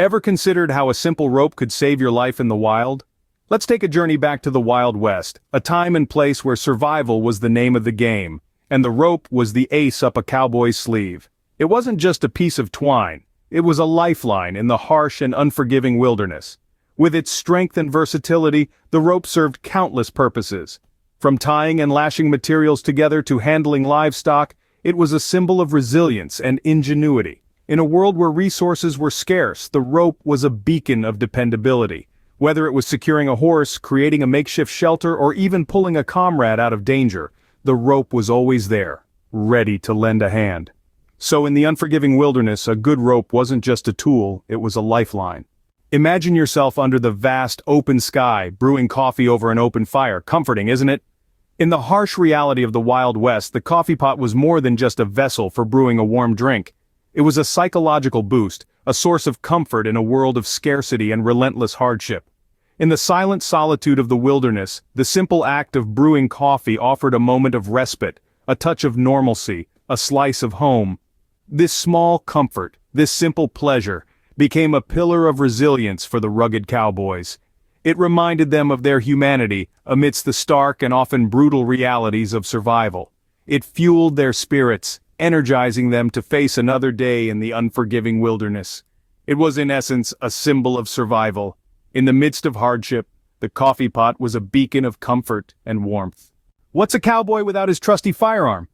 Ever considered how a simple rope could save your life in the wild? Let's take a journey back to the Wild West, a time and place where survival was the name of the game, and the rope was the ace up a cowboy's sleeve. It wasn't just a piece of twine, it was a lifeline in the harsh and unforgiving wilderness. With its strength and versatility, the rope served countless purposes. From tying and lashing materials together to handling livestock, it was a symbol of resilience and ingenuity. In a world where resources were scarce, the rope was a beacon of dependability. Whether it was securing a horse, creating a makeshift shelter, or even pulling a comrade out of danger, the rope was always there, ready to lend a hand. So in the unforgiving wilderness, a good rope wasn't just a tool, it was a lifeline. Imagine yourself under the vast, open sky, brewing coffee over an open fire. Comforting, isn't it? In the harsh reality of the Wild West, the coffee pot was more than just a vessel for brewing a warm drink. It was a psychological boost, a source of comfort in a world of scarcity and relentless hardship. In the silent solitude of the wilderness, the simple act of brewing coffee offered a moment of respite, a touch of normalcy, a slice of home. This small comfort, this simple pleasure, became a pillar of resilience for the rugged cowboys. It reminded them of their humanity amidst the stark and often brutal realities of survival. It fueled their spirits, energizing them to face another day in the unforgiving wilderness. It was in essence a symbol of survival. In the midst of hardship, the coffee pot was a beacon of comfort and warmth. What's a cowboy without his trusty firearm?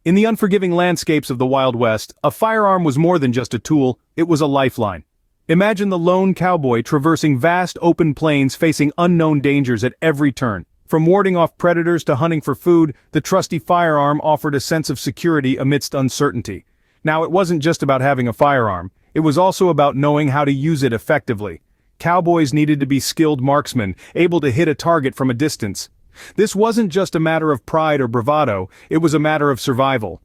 In the unforgiving landscapes of the Wild West, a firearm was more than just a tool, it was a lifeline. Imagine the lone cowboy traversing vast open plains facing unknown dangers at every turn. From warding off predators to hunting for food, the trusty firearm offered a sense of security amidst uncertainty. Now, it wasn't just about having a firearm, it was also about knowing how to use it effectively. Cowboys needed to be skilled marksmen, able to hit a target from a distance. This wasn't just a matter of pride or bravado, it was a matter of survival.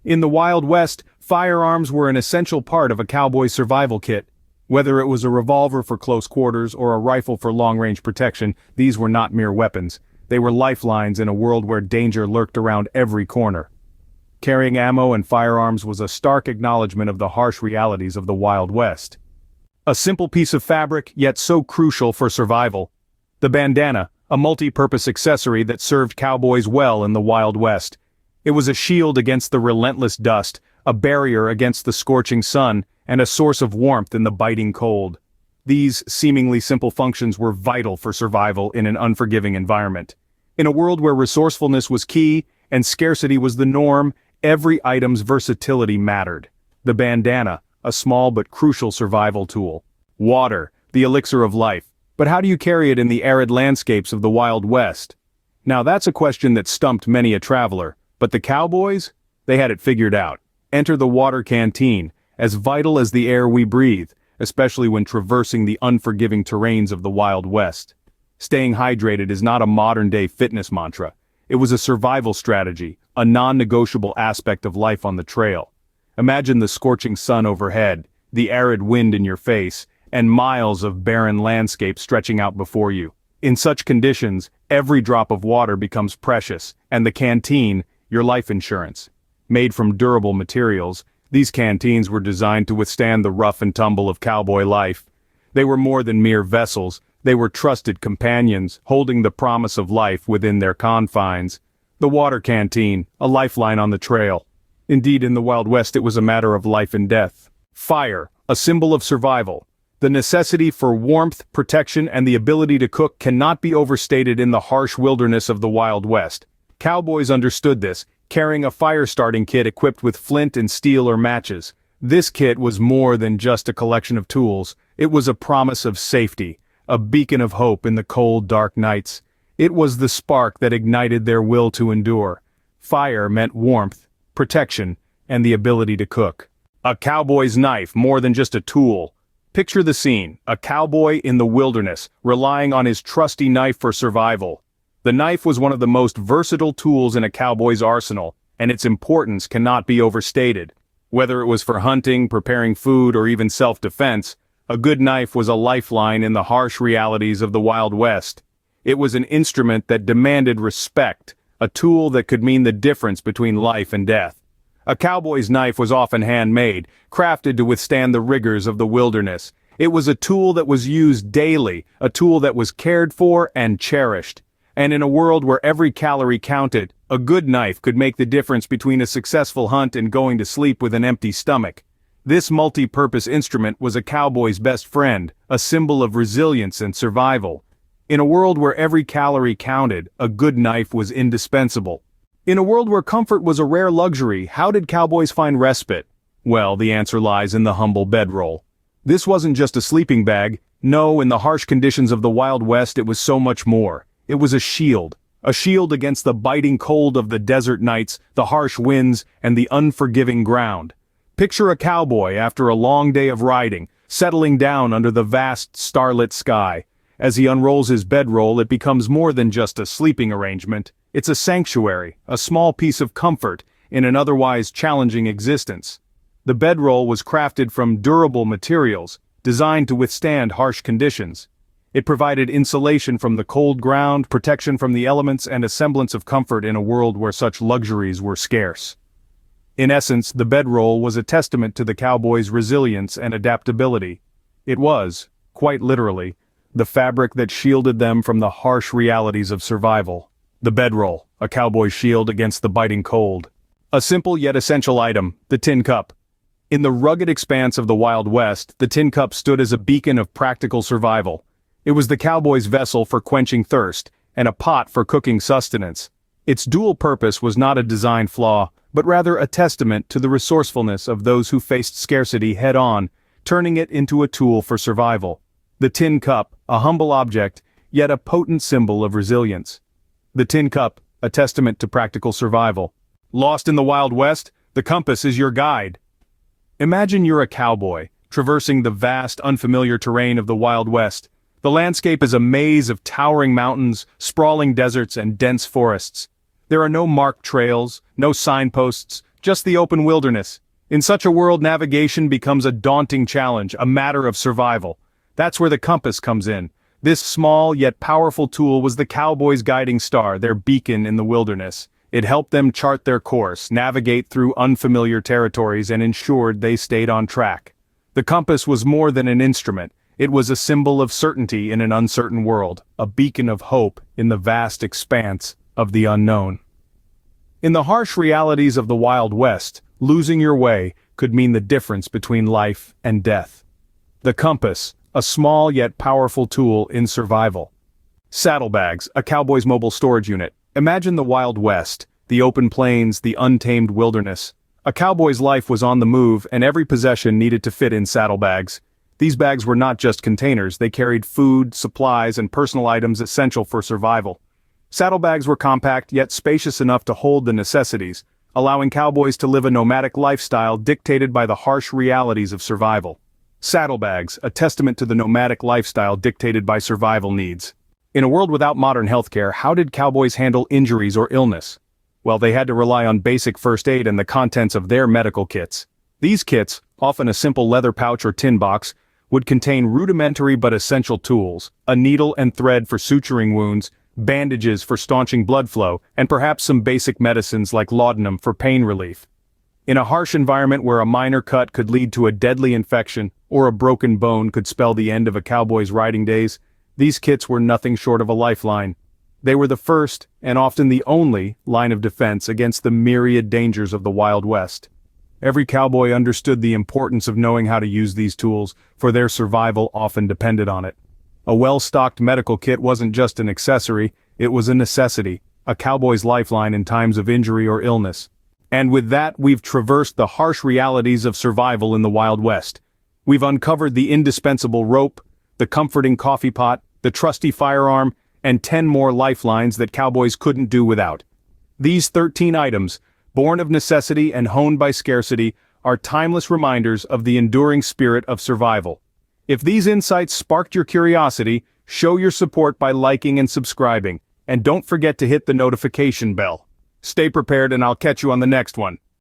In the Wild West, firearms were an essential part of a cowboy's survival kit. Whether it was a revolver for close quarters or a rifle for long-range protection, these were not mere weapons. They were lifelines in a world where danger lurked around every corner. Carrying ammo and firearms was a stark acknowledgement of the harsh realities of the Wild West. A simple piece of fabric, yet so crucial for survival. The bandana, a multi-purpose accessory that served cowboys well in the Wild West. It was a shield against the relentless dust, a barrier against the scorching sun, and a source of warmth in the biting cold. These seemingly simple functions were vital for survival in an unforgiving environment. In a world where resourcefulness was key and scarcity was the norm, every item's versatility mattered. The bandana, a small but crucial survival tool. Water, the elixir of life. But how do you carry it in the arid landscapes of the Wild West? Now that's a question that stumped many a traveler, but the cowboys? They had it figured out. Enter the water canteen, as vital as the air we breathe, especially when traversing the unforgiving terrains of the Wild West. Staying hydrated is not a modern-day fitness mantra. It was a survival strategy, a non-negotiable aspect of life on the trail. Imagine the scorching sun overhead, the arid wind in your face, and miles of barren landscape stretching out before you. In such conditions, every drop of water becomes precious, and the canteen, your life insurance. Made from durable materials, these canteens were designed to withstand the rough and tumble of cowboy life. They were more than mere vessels, they were trusted companions, holding the promise of life within their confines. The water canteen, a lifeline on the trail. Indeed, in the Wild West it was a matter of life and death. Fire, a symbol of survival. The necessity for warmth, protection, and the ability to cook cannot be overstated in the harsh wilderness of the Wild West. Cowboys understood this, carrying a fire-starting kit equipped with flint and steel or matches. This kit was more than just a collection of tools. It was a promise of safety, a beacon of hope in the cold, dark nights. It was the spark that ignited their will to endure. Fire meant warmth, protection, and the ability to cook. A cowboy's knife, more than just a tool. Picture the scene, a cowboy in the wilderness, relying on his trusty knife for survival. The knife was one of the most versatile tools in a cowboy's arsenal, and its importance cannot be overstated. Whether it was for hunting, preparing food, or even self-defense, a good knife was a lifeline in the harsh realities of the Wild West. It was an instrument that demanded respect, a tool that could mean the difference between life and death. A cowboy's knife was often handmade, crafted to withstand the rigors of the wilderness. It was a tool that was used daily, a tool that was cared for and cherished. And in a world where every calorie counted, a good knife could make the difference between a successful hunt and going to sleep with an empty stomach. This multi-purpose instrument was a cowboy's best friend, a symbol of resilience and survival. In a world where every calorie counted, a good knife was indispensable. In a world where comfort was a rare luxury, how did cowboys find respite? Well, the answer lies in the humble bedroll. This wasn't just a sleeping bag. No, in the harsh conditions of the Wild West it was so much more. It was a shield against the biting cold of the desert nights, the harsh winds, and the unforgiving ground. Picture a cowboy after a long day of riding, settling down under the vast starlit sky. As he unrolls his bedroll, it becomes more than just a sleeping arrangement. It's a sanctuary, a small piece of comfort in an otherwise challenging existence. The bedroll was crafted from durable materials, designed to withstand harsh conditions. It provided insulation from the cold ground, protection from the elements, and a semblance of comfort in a world where such luxuries were scarce. In essence, the bedroll was a testament to the cowboys' resilience and adaptability. It was, quite literally, the fabric that shielded them from the harsh realities of survival. The bedroll, a cowboy's shield against the biting cold. A simple yet essential item, the tin cup. In the rugged expanse of the Wild West, the tin cup stood as a beacon of practical survival. It was the cowboy's vessel for quenching thirst, and a pot for cooking sustenance. Its dual purpose was not a design flaw, but rather a testament to the resourcefulness of those who faced scarcity head-on, turning it into a tool for survival. The tin cup, a humble object, yet a potent symbol of resilience. The tin cup, a testament to practical survival. Lost in the Wild West, the compass is your guide. Imagine you're a cowboy, traversing the vast, unfamiliar terrain of the Wild West. The landscape is a maze of towering mountains, sprawling deserts, and dense forests. There are no marked trails, no signposts, just the open wilderness. In such a world, navigation becomes a daunting challenge, a matter of survival. That's where the compass comes in. This small yet powerful tool was the cowboys' guiding star, their beacon in the wilderness. It helped them chart their course, navigate through unfamiliar territories, and ensured they stayed on track. The compass was more than an instrument. It was a symbol of certainty in an uncertain world, a beacon of hope in the vast expanse of the unknown. In the harsh realities of the Wild West, losing your way could mean the difference between life and death. The compass, a small yet powerful tool in survival. Saddlebags, a cowboy's mobile storage unit. Imagine the Wild West, the open plains, the untamed wilderness. A cowboy's life was on the move, and every possession needed to fit in saddlebags. These bags were not just containers, they carried food, supplies, and personal items essential for survival. Saddlebags were compact yet spacious enough to hold the necessities, allowing cowboys to live a nomadic lifestyle dictated by the harsh realities of survival. Saddlebags, a testament to the nomadic lifestyle dictated by survival needs. In a world without modern healthcare, how did cowboys handle injuries or illness? Well, they had to rely on basic first aid and the contents of their medical kits. These kits, often a simple leather pouch or tin box, would contain rudimentary but essential tools, a needle and thread for suturing wounds, bandages for staunching blood flow, and perhaps some basic medicines like laudanum for pain relief. In a harsh environment where a minor cut could lead to a deadly infection, or a broken bone could spell the end of a cowboy's riding days, these kits were nothing short of a lifeline. They were the first, and often the only, line of defense against the myriad dangers of the Wild West. Every cowboy understood the importance of knowing how to use these tools, for their survival often depended on it. A well-stocked medical kit wasn't just an accessory, it was a necessity, a cowboy's lifeline in times of injury or illness. And with that, we've traversed the harsh realities of survival in the Wild West. We've uncovered the indispensable rope, the comforting coffee pot, the trusty firearm, and 10 more lifelines that cowboys couldn't do without. These 13 items, born of necessity and honed by scarcity, are timeless reminders of the enduring spirit of survival. If these insights sparked your curiosity, show your support by liking and subscribing, and don't forget to hit the notification bell. Stay prepared and I'll catch you on the next one.